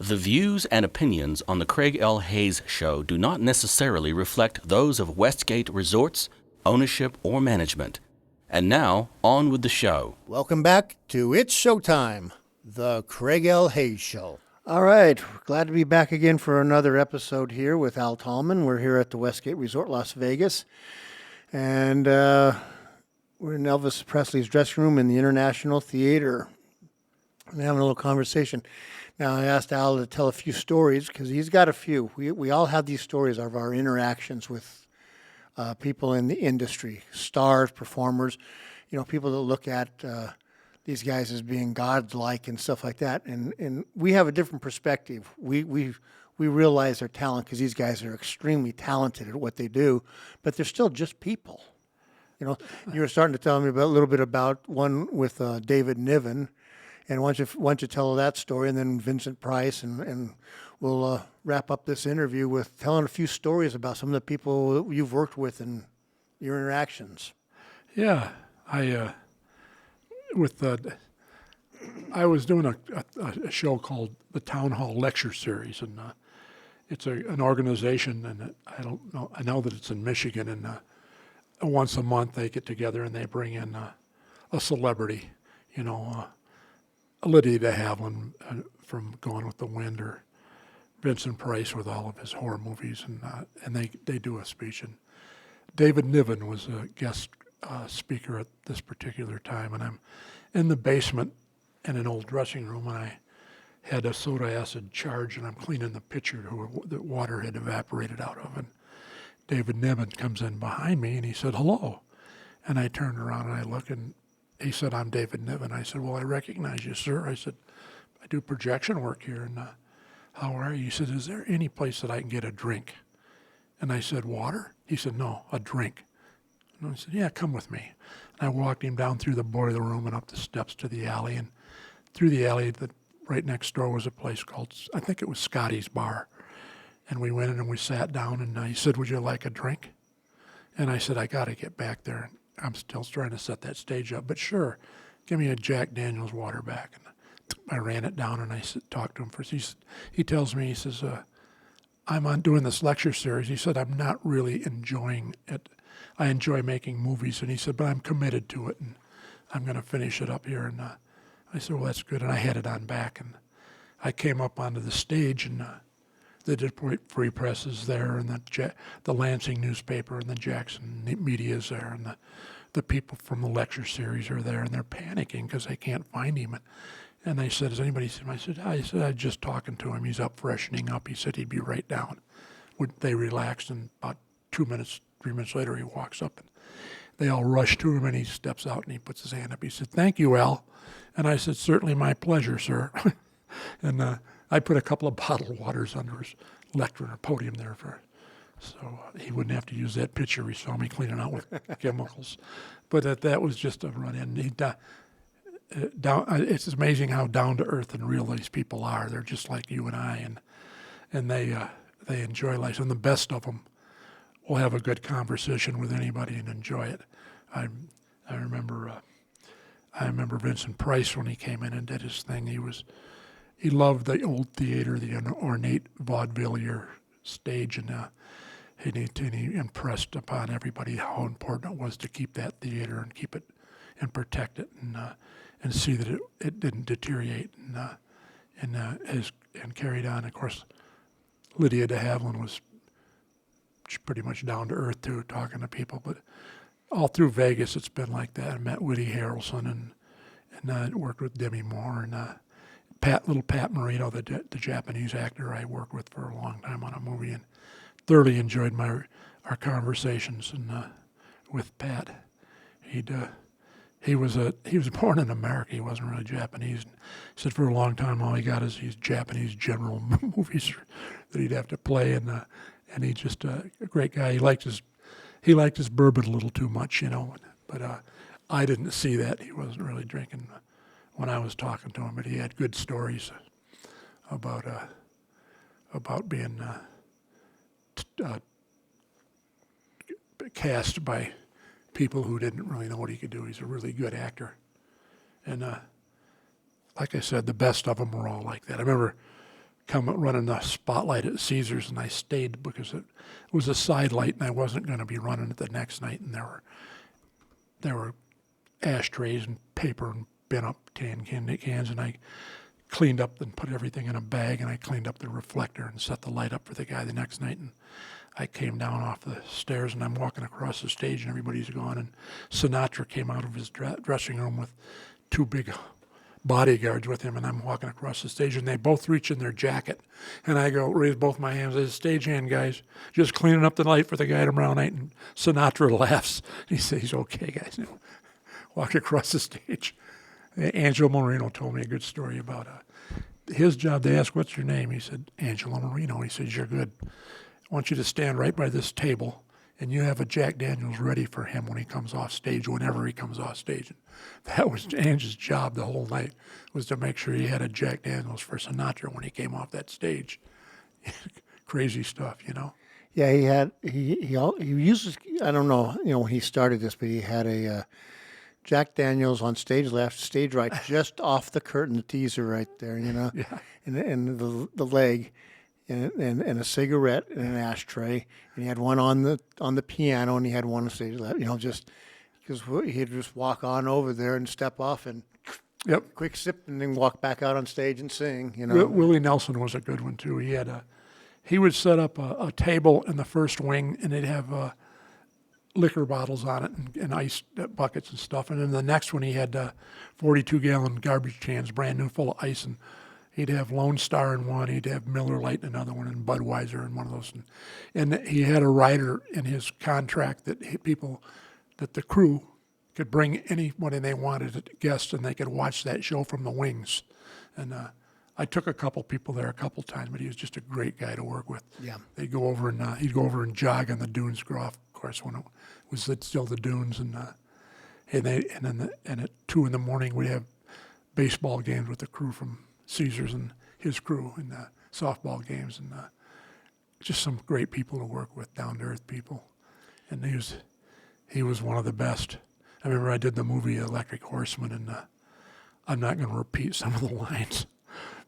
The views and opinions on the Craig L. Hayes Show do not necessarily reflect those of Westgate Resorts, ownership, or management. And now, on with the show. Welcome back to It's Showtime, the Craig L. Hayes Show. All right, glad to be back again for another episode here with Al Tallman. We're here at the Westgate Resort, Las Vegas, and we're in Elvis Presley's dressing room in the International Theater. We're having a little conversation. Now, I asked Al to tell a few stories because he's got a few. We all have these stories of our interactions with people in the industry, stars, performers, people that look at these guys as being godlike and stuff like that. And we have a different perspective. We realize their talent because these guys are extremely talented at what they do, but they're still just people. You were starting to tell me a little bit about one with David Niven. And why don't you tell that story, and then Vincent Price, and we'll wrap up this interview with telling a few stories about some of the people you've worked with and your interactions. Yeah, I was doing a show called the Town Hall Lecture Series, and it's an organization, and I know that it's in Michigan, and once a month they get together and they bring in a celebrity, Lydia de Havilland from Gone with the Wind, or Vincent Price with all of his horror movies, and they do a speech. And David Niven was a guest speaker at this particular time, and I'm in the basement in an old dressing room, and I had a soda acid charge, and I'm cleaning the pitcher that water had evaporated out of, and David Niven comes in behind me, and he said, "Hello," and I turned around and I look, and he said, "I'm David Niven." I said, "Well, I recognize you, sir." I said, "I do projection work here, and how are you?" He said, "Is there any place that I can get a drink?" And I said, "Water?" He said, "No, a drink." And I said, "Yeah, come with me." And I walked him down through the boiler room and up the steps to the alley, and through the alley, right next door was a place called, I think it was Scotty's Bar. And we went in and we sat down, and he said, "Would you like a drink?" And I said, "I got to get back there. I'm still trying to set that stage up, but sure, give me a Jack Daniels water back." And I ran it down, and I talked to him first. He tells me, he says, "I'm doing this lecture series." He said, "I'm not really enjoying it. I enjoy making movies." And he said, "But I'm committed to it, and I'm going to finish it up here." And I said, "Well, that's good." And I had it on back, and I came up onto the stage, and the Detroit Free Press is there, and the Lansing newspaper and the Jackson media is there, and the people from the lecture series are there, and they're panicking because they can't find him. And they said, "Has anybody seen him?" I said, I was just talking to him. He's up freshening up. He said he'd be right down. They relaxed, and about 3 minutes later, he walks up, and they all rush to him, and he steps out, and he puts his hand up. He said, "Thank you, Al." And I said, "Certainly my pleasure, sir." And I put a couple of bottled waters under his lectern or podium there so he wouldn't have to use that pitcher he saw me cleaning out with chemicals. But that was just a run-in. It's amazing how down-to-earth and real these people are. They're just like you and I, and they enjoy life. And the best of them will have a good conversation with anybody and enjoy it. I remember Vincent Price when he came in and did his thing. He loved the old theater, the ornate vaudeville stage, and he impressed upon everybody how important it was to keep that theater and keep it and protect it and see that it didn't deteriorate and carried on. Of course, Lydia de Havilland was pretty much down to earth too, talking to people. But all through Vegas, it's been like that. I met Woody Harrelson and worked with Demi Moore and Pat Morita, the Japanese actor I worked with for a long time on a movie, and thoroughly enjoyed our conversations with Pat. He was born in America. He wasn't really Japanese. He said for a long time all he got is these Japanese general movies that he'd have to play, and he's just a great guy. He liked his bourbon a little too much, but I didn't see that. He wasn't really drinking when I was talking to him, but he had good stories about being cast by people who didn't really know what he could do. He's a really good actor. And like I said, the best of them were all like that. I remember come running the spotlight at Caesars, and I stayed because it was a side light, and I wasn't going to be running it the next night. And there were ashtrays and paper and bin up cans, and I cleaned up and put everything in a bag, and I cleaned up the reflector and set the light up for the guy the next night. And I came down off the stairs, and I'm walking across the stage, and everybody's gone. And Sinatra came out of his dressing room with 2 big bodyguards with him, and I'm walking across the stage, and they both reach in their jacket, and I go, raise both my hands, as stagehand guys, just cleaning up the light for the guy tomorrow night. And Sinatra laughs. He says, okay, guys. Walked across the stage. Angelo Marino told me a good story about his job. They asked, what's your name? He said, Angelo Marino. He says, you're good. I want you to stand right by this table, and you have a Jack Daniels ready for him when he comes off stage, whenever he comes off stage. And that was Angie's job the whole night, was to make sure he had a Jack Daniels for Sinatra when he came off that stage. Crazy stuff, you know? Yeah, he uses, I don't know, when he started this, but he had a Jack Daniels on stage left, stage right, just off the curtain, the teaser right there, Yeah. and the leg, and a cigarette and an ashtray, and he had one on the piano, and he had one on stage left, just because he'd just walk on over there and step off and Yep. quick sip, and then walk back out on stage and sing, Willie Nelson was a good one, too. He would set up a table in the first wing, and they'd have liquor bottles on it and ice buckets and stuff. And then the next one, he had 42-gallon garbage cans, brand new, full of ice. And he'd have Lone Star in one, he'd have Miller Lite in another one, and Budweiser in one of those. And he had a rider in his contract that that the crew could bring anybody they wanted, guests, and they could watch that show from the wings. And I took a couple people there a couple times, but he was just a great guy to work with. Yeah. He'd go over and jog on the dunes, of course, when it was still the dunes, and at 2 a.m. we'd have baseball games with the crew from Caesars and his crew, and softball games, and just some great people to work with, down to earth people, and he was one of the best. I remember I did the movie Electric Horseman, and I'm not going to repeat some of the lines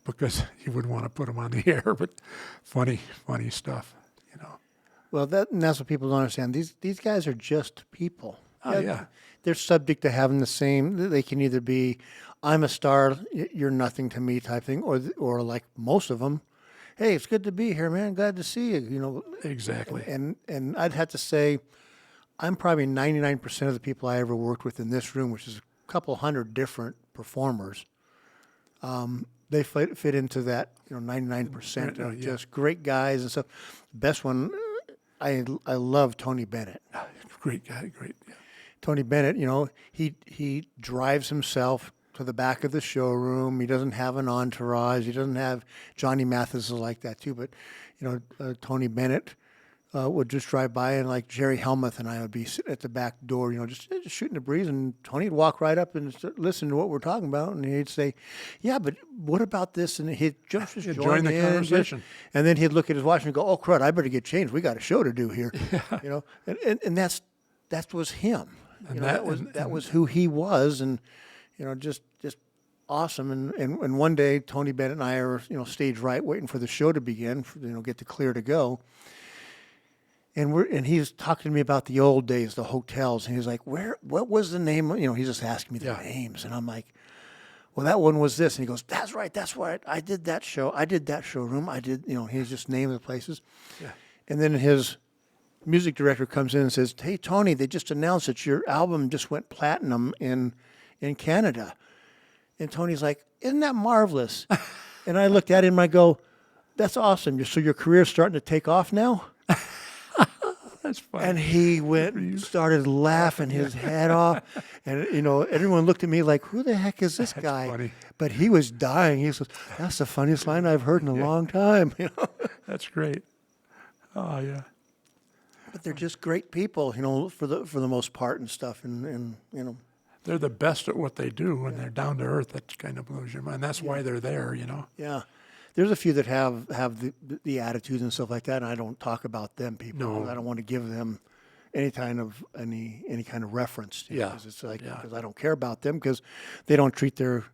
because you wouldn't want to put them on the air, but funny stuff, Well, that's what people don't understand. These guys are just people. Oh, yeah. They're subject to having the same. They can either be, I'm a star, you're nothing to me type thing, or like most of them, hey, it's good to be here, man. Glad to see you. Exactly. And I'd have to say, I'm probably 99% of the people I ever worked with in this room, which is a couple hundred different performers. They fit into that 99% of Yeah. just great guys and stuff. The best one, I love Tony Bennett. Great guy, great. Yeah. Tony Bennett, he drives himself to the back of the showroom. He doesn't have an entourage. He doesn't have Johnny Mathis is like that too. But Tony Bennett would just drive by, and like Jerry Helmuth and I would be sitting at the back door, just shooting the breeze, and Tony'd walk right up and listen to what we're talking about, and he'd say, "Yeah, but what about this?" And he'd just join the conversation, and then he'd look at his watch and go, "Oh crud, I better get changed. We got a show to do here." Yeah. And that was him. And that was who he was, and just awesome. And one day Tony Bennett and I are stage right, waiting for the show to begin, get the clear to go. And he's talking to me about the old days, the hotels, and he's like, what was the name? He's just asking me the names, and I'm like, well, that one was this, and he goes, that's right, I did that show, I did that showroom, I did, he's just naming the places. Yeah. And then his music director comes in and says, hey, Tony, they just announced that your album just went platinum in Canada. And Tony's like, isn't that marvelous? And I looked at him and I go, that's awesome. So your career's starting to take off now? That's funny. And he started laughing his head off. And, everyone looked at me like, who the heck is this guy? Funny. But he was dying. He says, that's the funniest line I've heard in a long time. That's great. Oh, yeah. But they're just great people, for the most part and stuff. And They're the best at what they do, and they're down to earth. That kind of blows your mind. That's why they're there, Yeah. There's a few that have the attitude and stuff like that, and I don't talk about them people. No. I don't want to give them any kind of reference. Because it's like, because I don't care about them, because they don't treat their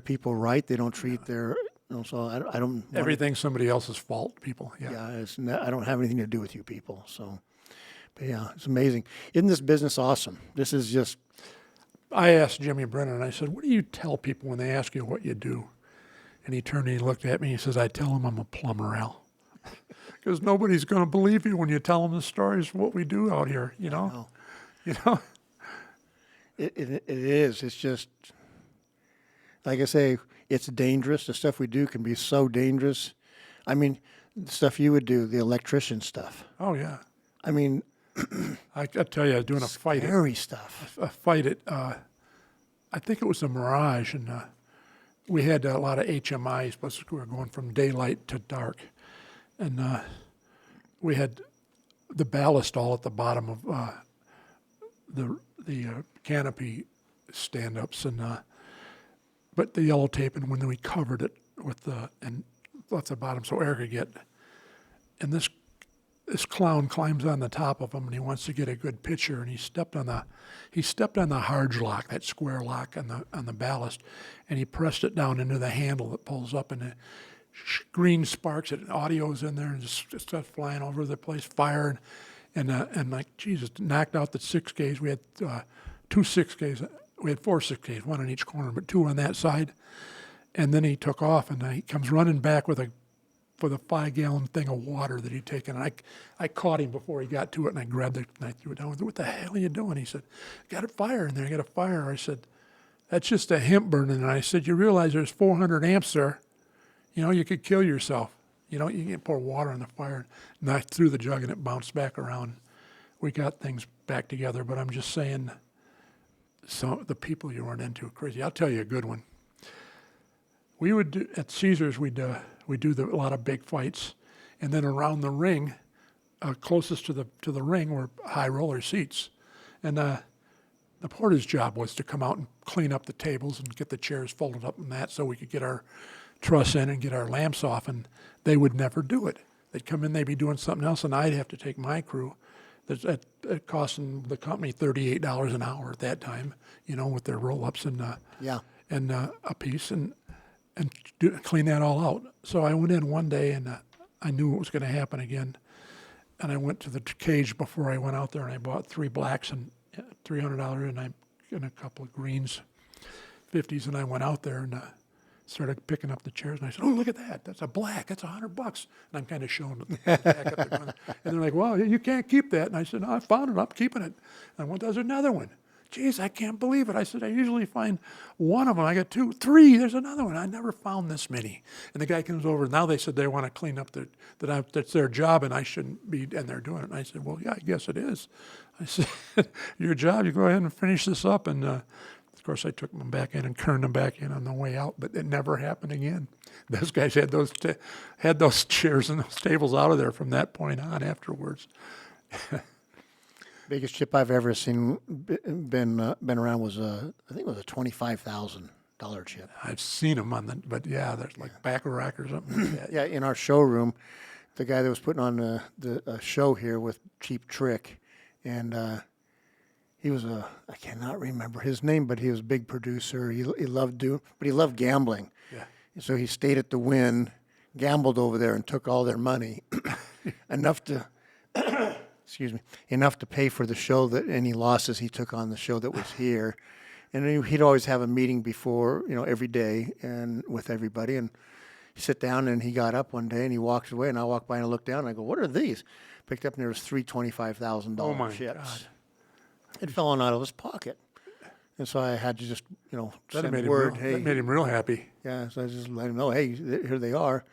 people right. They don't treat their So I don't. Everything's somebody else's fault, people. Yeah. Yeah, I don't have anything to do with you people. So, but yeah, it's amazing. Isn't this business awesome? This is just. I asked Jimmy Brennan, I said, what do you tell people when they ask you what you do? And he turned and he looked at me and he says, I tell them I'm a plumber, Al. Because nobody's going to believe you when you tell them the stories of what we do out here, you know? No. You know? It is. It's just, like I say, it's dangerous. The stuff we do can be so dangerous. I mean, the stuff you would do, the electrician stuff. Oh, yeah. I mean, I tell you, I was doing a fight. scary stuff. A fight at, I think it was a Mirage, and we had a lot of HMIs, but we were going from daylight to dark. And we had the ballast all at the bottom of the canopy stand-ups, and but the yellow tape, and when we covered it with and left the bottom so air could get, and this clown climbs on the top of him, and he wants to get a good picture, and he stepped on the harge lock, that square lock on the ballast, and he pressed it down into the handle that pulls up, and the green sparks, and audio's in there, and just starts flying over the place, fire, and like Jesus, knocked out the 6 gauge. We had 2 6 gauge. We had 4 6 gauge, one on each corner, but 2 on that side. And then he took off, and he comes running back with a 5-gallon thing of water that he'd taken. And I caught him before he got to it, and I grabbed it and I threw it down. What the hell are you doing? He said, got a fire in there. I got a fire. I said, that's just a hemp burning. And I said, you realize there's 400 amps there. You know, you could kill yourself. You know, you can pour water on the fire. And I threw the jug, and it bounced back around. We got things back together, but I'm just saying, so the people you run into are crazy. I'll tell you a good one. We would do, at Caesars, we'd do a lot of big fights, and then around the ring, closest to the ring were high roller seats, and the porter's job was to come out and clean up the tables and get the chairs folded up and that, so we could get our truss in and get our lamps off, and they would never do it. They'd come in, they'd be doing something else, and I'd have to take my crew. It costing the company $38 an hour at that time, you know, with their roll-ups and a piece, and clean that all out. So I went in one day, and I knew it was going to happen again, and I went to the cage before I went out there, and I bought 3 blacks and $300, and a couple of greens, 50s, and I went out there and started picking up the chairs, and I said, "Oh, look at that! That's a black. That's $100." And I'm kind of showing them back up the corner, and they're like, "Well, you can't keep that." And I said, "No, I found it. I'm keeping it." And there's another one. Geez, I can't believe it. I said, I usually find one of them. I got 2, 3. There's another one. I never found this many. And the guy comes over. Now they said they want to clean up that's their job, and I shouldn't be, and they're doing it. And I said, well, yeah, I guess it is. I said, your job, you go ahead and finish this up. And of course, I took them back in and turned them back in on the way out, but it never happened again. Those guys had those chairs and those tables out of there from that point on afterwards. Biggest chip I've ever seen been around was I think it was a $25,000 chip. I've seen them but yeah, there's like Bacharach or something like that. Yeah, in our showroom, the guy that was putting on the show here with Cheap Trick, and he was I cannot remember his name, but he was a big producer. He loved but he loved gambling. Yeah. So he stayed at the Wynn, gambled over there, and took all their money, enough to. Enough to pay for the show, that any losses he took on the show that was here. And he'd always have a meeting before, every day and with everybody. And he sit down, and he got up one day and he walked away, and I walked by and I looked down and I go, what are these? Picked up, and there was 3 $25,000 chips. God. It fell out of his pocket. And so I had to just, send word. That made him real happy. Yeah, so I just let him know, hey, here they are.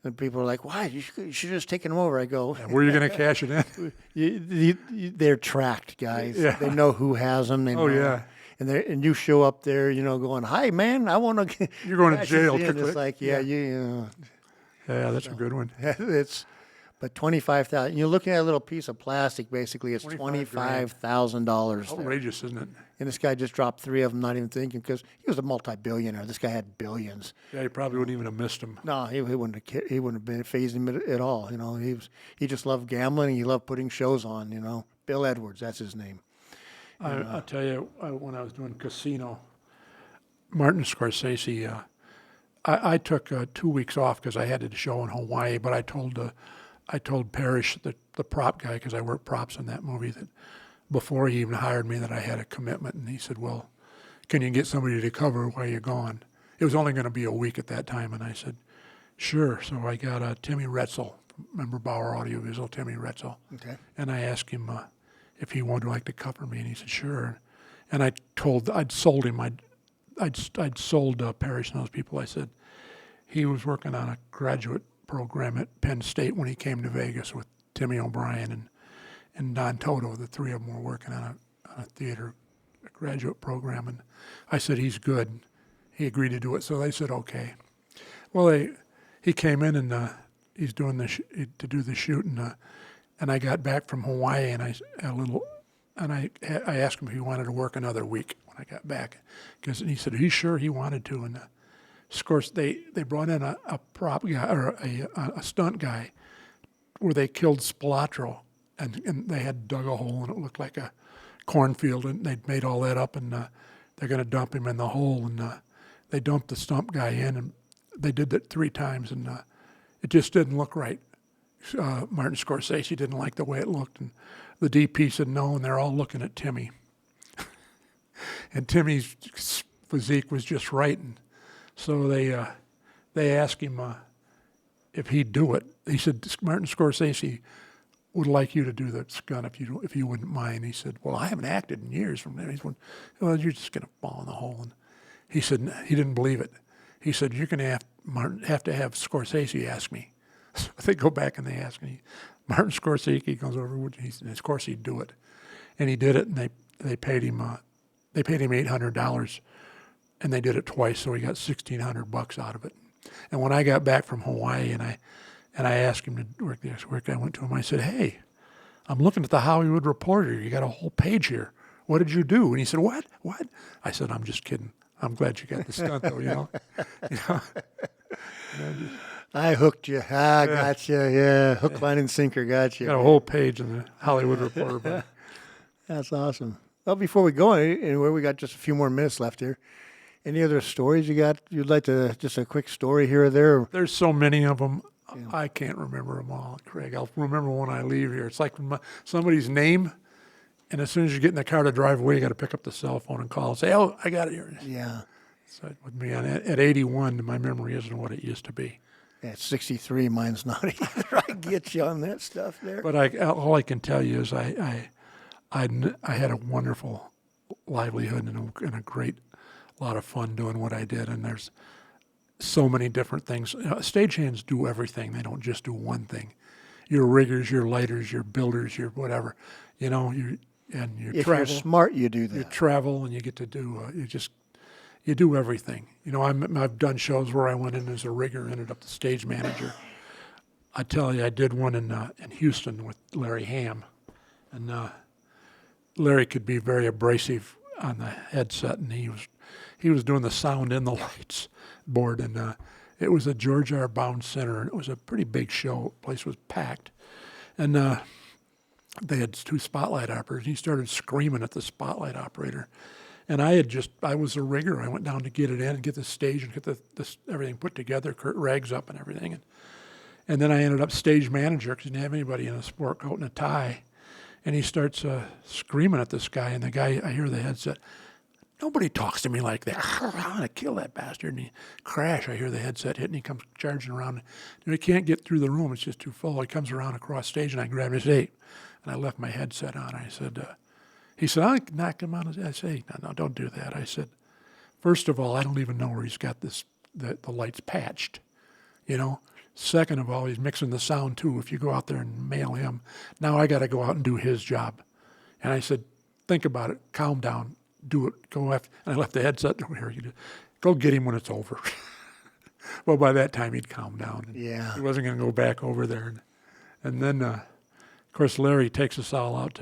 And people are like, why? You should have just taken them over. I go, where are you going to cash it in? They're tracked, guys. Yeah. They know who has them. They know. Yeah. And you show up there, going, hi, man, I want to. You're going to jail. It's like, yeah. Yeah, that's a good one. But $25,000. You're looking at a little piece of plastic. Basically, it's $25,000. Outrageous, isn't it? And this guy just dropped 3 of them, not even thinking, because he was a multi-billionaire. This guy had billions. Yeah, he probably wouldn't even have missed him. No, he wouldn't have been phased him at all. He just loved gambling. And he loved putting shows on. Bill Edwards, that's his name. I'll tell you, when I was doing Casino, Martin Scorsese, I took 2 weeks off because I had a show in Hawaii, but I told Parrish, the prop guy, because I worked props in that movie, that before he even hired me, that I had a commitment. And he said, well, can you get somebody to cover while you're gone? It was only going to be a week at that time. And I said, sure. So I got Timmy Retzel, remember Bauer Audiovisual, Timmy Retzel. Okay. And I asked him if he would like to cover me, and he said, sure. And I'd sold him, I'd sold Parrish and those people. I said, he was working on a graduate program at Penn State when he came to Vegas with Timmy O'Brien and Don Toto. The three of them were working on a theater graduate program. And I said, he's good. He agreed to do it. So they said, okay. Well, he came in and he's doing to do the shoot. And I got back from Hawaii and I asked him if he wanted to work another week when I got back. And he said, he's sure he wanted to. And of course, they brought in a prop guy, or a stunt guy, where they killed Spilatro, and they had dug a hole, and it looked like a cornfield, and they'd made all that up, and they're going to dump him in the hole, and they dumped the stunt guy in, and they did that 3 times, and it just didn't look right. Martin Scorsese didn't like the way it looked, and the DP said no, and they're all looking at Timmy. And Timmy's physique was just right, and so they asked him if he'd do it. He said, Martin Scorsese would like you to do the stunt if you wouldn't mind. He said, well, I haven't acted in years from there. He said, well, you're just going to fall in the hole. And he said, he didn't believe it. He said, you're going to have to have Scorsese ask me. So they go back and they ask me. Martin Scorsese goes over, and of course he'd do it. And he did it, and they paid him $800. And they did it twice, so he got $1,600 out of it. And when I got back from Hawaii and I asked him to work the next week, I went to him, I said, hey, I'm looking at the Hollywood Reporter. You got a whole page here. What did you do? And he said, what? I said, I'm just kidding. I'm glad you got the stunt, though, you know. I hooked you. Got you. Yeah, hook, line, and sinker. Got you. Got a whole page in the Hollywood Reporter. But That's awesome. Well, before we go anywhere, we got just a few more minutes left here. Any other stories you'd like to, just a quick story here or there? there's so many of them. Yeah. I can't remember them all, Craig. I'll remember when I leave here. It's like somebody's name, and as soon as you get in the car to drive away, you got to pick up the cell phone and call and say, oh, I got it here. Yeah. So with me, at 81, my memory isn't what it used to be. At 63, mine's not either. I get you on that stuff there. But all I can tell you is I had a wonderful livelihood and a great lot of fun doing what I did. And there's so many different things. Stagehands do everything. They don't just do one thing. Your riggers, your lighters, your builders, your whatever. You know, if travel. You're smart, you do that. You travel and you get to do. You do everything. You know, I've done shows where I went in as a rigger, ended up the stage manager. I tell you, I did one in Houston with Larry Ham, and Larry could be very abrasive on the headset, and he was doing the sound in the lights board, and it was a George R. Bound Center, and it was a pretty big show. The place was packed, and they had 2 spotlight operators. He started screaming at the spotlight operator, and I was a rigger. I went down to get it in and get the stage and get the everything put together, rags up and everything, and then I ended up stage manager because he didn't have anybody in a sport coat and a tie, and he starts screaming at this guy, and the guy, I hear the headset, nobody talks to me like that. I want to kill that bastard. And he crash. I hear the headset hit, and he comes charging around. And he can't get through the room. It's just too full. He comes around across stage, and I grab his tape. And I left my headset on. I said, he said, I'll knock him out. I say, no, don't do that. I said, first of all, I don't even know where he's got the lights patched, you know. Second of all, he's mixing the sound, too. If you go out there and mail him, now I got to go out and do his job. And I said, think about it. Calm down. Do it. Go after. And I left the headset over here. Go get him when it's over. Well, by that time he'd calm down. Yeah. He wasn't going to go back over there. And then, of course, Larry takes us all out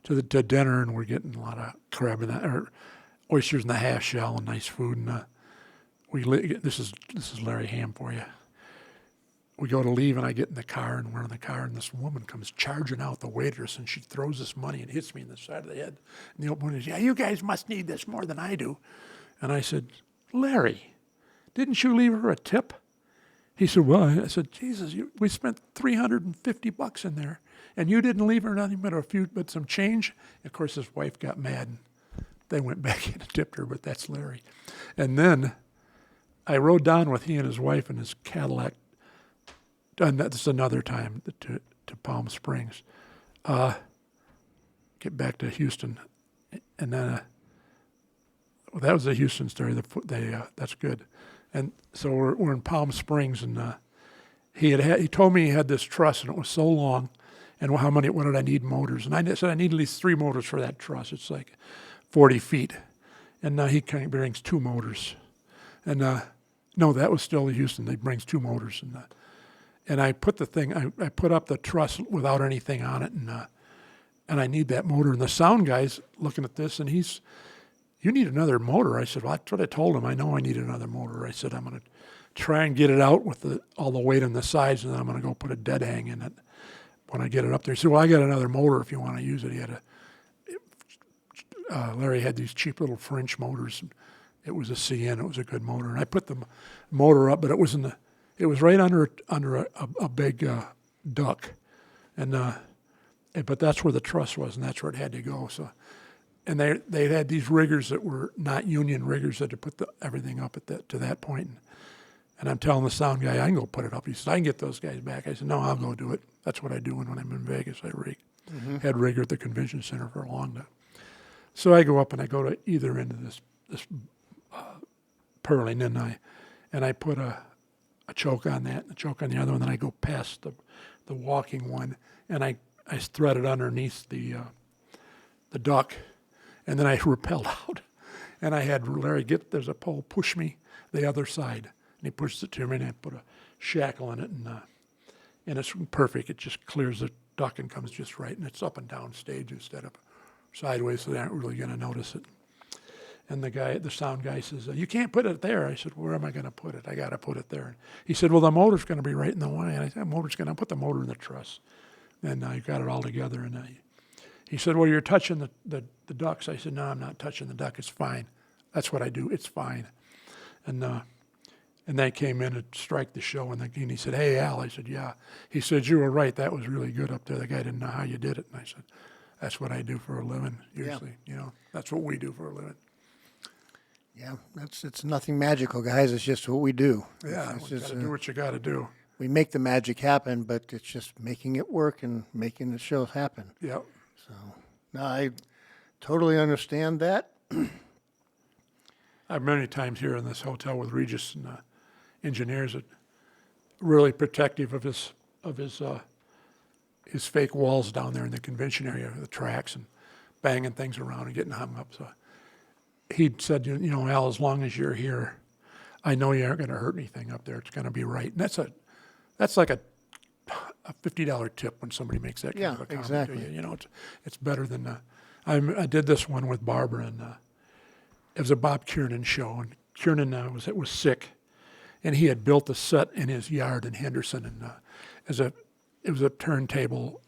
to dinner, and we're getting a lot of crab or oysters in the half shell and nice food. And this is Larry Ham for you. We go to leave, and I get in the car, and we're in the car, and this woman comes charging out, the waitress, and she throws this money and hits me in the side of the head. And the old woman says, yeah, you guys must need this more than I do. And I said, Larry, didn't you leave her a tip? He said, well, I said, Jesus, we spent $350 in there, and you didn't leave her nothing but some change. Of course, his wife got mad, and they went back in and tipped her, but that's Larry. And then I rode down with he and his wife in his Cadillac, and that's another time to Palm Springs. Get back to Houston, and then well, that was a Houston story. That's good. And so we're in Palm Springs, and he told me he had this truss, and it was so long, and what did I need motors? And I said I need at least 3 motors for that truss. It's like 40 feet, and he kind of brings 2 motors, and no, that was still Houston. He brings 2 motors, and I put I put up the truss without anything on it, and I need that motor. And the sound guy's looking at this, and you need another motor. I said, well, that's what I told him. I know I need another motor. I said, I'm going to try and get it out with all the weight on the sides, and then I'm going to go put a dead hang in it when I get it up there. He said, well, I got another motor if you want to use it. Larry had these cheap little French motors. It was a CN. It was a good motor. And I put the motor up, but it was right under a big duck. But that's where the truss was, and that's where it had to go. So. And they had these riggers that were not union riggers that had put everything up to that point. And I'm telling the sound guy, I can go put it up. He said, I can get those guys back. I said, no, I'll go do it. That's what I do when I'm in Vegas. I rig. Had rigger at the convention center for a long time. So I go up and I go to either end of this purling, and I put a choke on that, and a choke on the other one. Then I go past the walking one, and I thread it underneath the duck. And then I rappelled out, and I had Larry there's a pole, push me the other side. And he pushes it to me, and I put a shackle on it, and it's perfect. It just clears the duck and comes just right, and it's up and down stage instead of sideways, so they aren't really going to notice it. And the sound guy says, you can't put it there. I said, where am I going to put it? I got to put it there. And he said, well, the motor's going to be right in the way. And I said, put the motor in the truss. And I got it all together, and he said, well, you're touching the ducks. I said, no, I'm not touching the duck. It's fine. That's what I do. It's fine. And they came in to strike the show, and he said, hey, Al. I said, yeah. He said, you were right. That was really good up there. The guy didn't know how you did it. And I said, that's what I do for a living, usually. Yeah. That's what we do for a living. Yeah, it's nothing magical, guys. It's just what we do. Yeah, you got to do what you got to do. We make the magic happen, but it's just making it work and making the shows happen. Yep. So, no, I totally understand that. I've many times here in this hotel with Regis and engineers that really protective of his fake walls down there in the convention area, the tracks, and banging things around and getting hung up. So he said, you know, Al, as long as you're here, I know you aren't going to hurt anything up there. It's going to be right. And that's like a $50 tip when somebody makes that kind of a comment exactly. to you. You know, it's better than I did this one with Barbara, and it was a Bob Kiernan show, and Kiernan was sick, and he had built a set in his yard in Henderson, and it was a turntable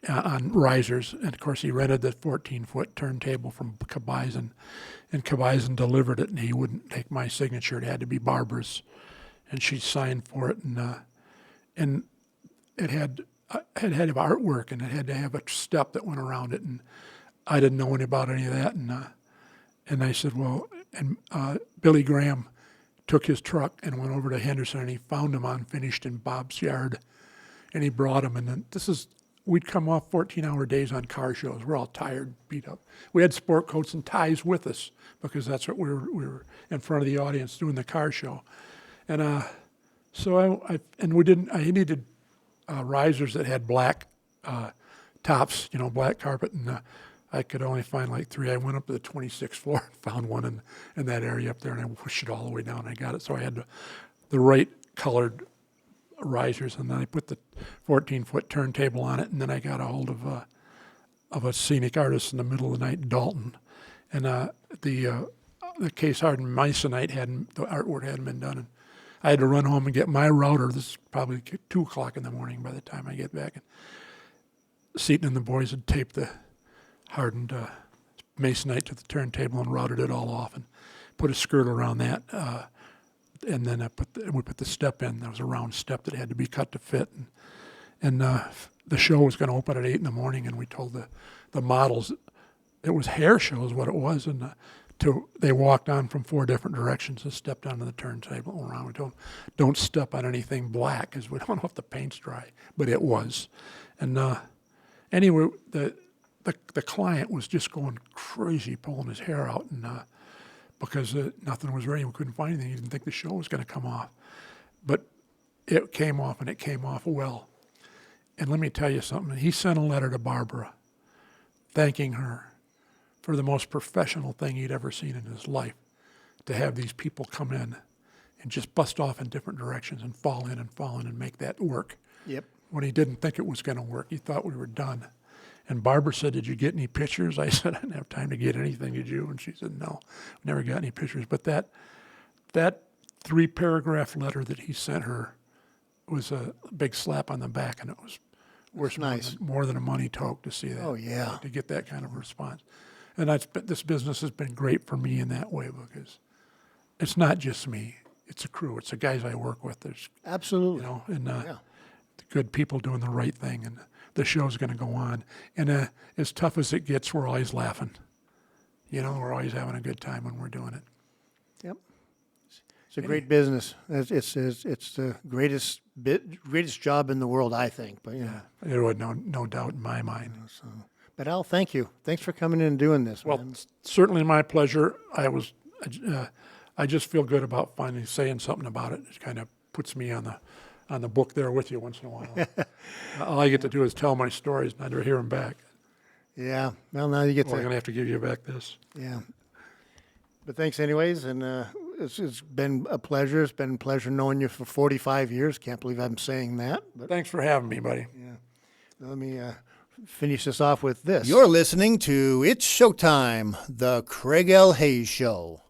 on risers, and of course he rented the 14-foot turntable from Kabaizen, and Kabaizen delivered it, and he wouldn't take my signature. It had to be Barbara's, and she signed for it, and it had artwork, and it had to have a step that went around it, and I didn't know about any of that, and I said, well, and Billy Graham took his truck and went over to Henderson, and he found them unfinished in Bob's yard, and he brought them, and then we'd come off 14-hour days on car shows. We're all tired, beat up. We had sport coats and ties with us because that's what we were in front of the audience doing the car show, and so I needed risers that had black tops, black carpet, and I could only find like 3. I went up to the 26th floor and found one in that area up there, and I pushed it all the way down, and I got it. So I had the right colored risers, and then I put the 14-foot turntable on it, and then I got a hold of a scenic artist in the middle of the night in Dalton, and the Case Harden Masonite the artwork hadn't been done, and I had to run home and get my router. This is probably 2 o'clock in the morning by the time I get back, and Seaton and the boys had taped the hardened Masonite to the turntable and routed it all off, and put a skirt around that, and then we put the step in. There was a round step that had to be cut to fit, and the show was going to open at 8 in the morning, and we told the models it was hair show is what it was, and they walked on from 4 different directions and stepped onto the turntable around. We told them, don't step on anything black because we don't know if the paint's dry, but it was. And anyway, the client was just going crazy, pulling his hair out, and because nothing was ready, we couldn't find anything. He didn't think the show was going to come off, but it came off, and it came off well. And let me tell you something. He sent a letter to Barbara thanking her for the most professional thing he'd ever seen in his life, to have these people come in and just bust off in different directions and fall in and make that work. Yep. When he didn't think it was going to work, he thought we were done. And Barbara said, did you get any pictures? I said, I didn't have time to get anything, did you? And she said, no, we never got any pictures. But that 3-paragraph letter that he sent her was a big slap on the back, and it was worth more than a money toke to see that. Oh, yeah. To get that kind of response. And this business has been great for me in that way, because it's not just me. It's a crew. It's the guys I work with. There's, Absolutely. you know, and the good people doing the right thing, and the show's going to go on. And as tough as it gets, we're always laughing. You know, we're always having a good time when we're doing it. Yep. It's a great business. It's the greatest job in the world, I think. But Yeah, there was no doubt in my mind. So, but Al, thank you. Thanks for coming in and doing this. Well, man. certainly my pleasure. I just feel good about finally saying something about it. It kind of puts me on the book there with you once in a while. All I get to do is tell my stories, and I hear them back. Yeah. Well, now you get Well, I'm to. going to have to give you back this. Yeah. But thanks anyways, and it's been a pleasure. It's been a pleasure knowing you for 45 years. Can't believe I'm saying that. But Thanks for having me, buddy. let me finish this off with this. You're listening to It's Showtime, the Craig L. Hayes Show.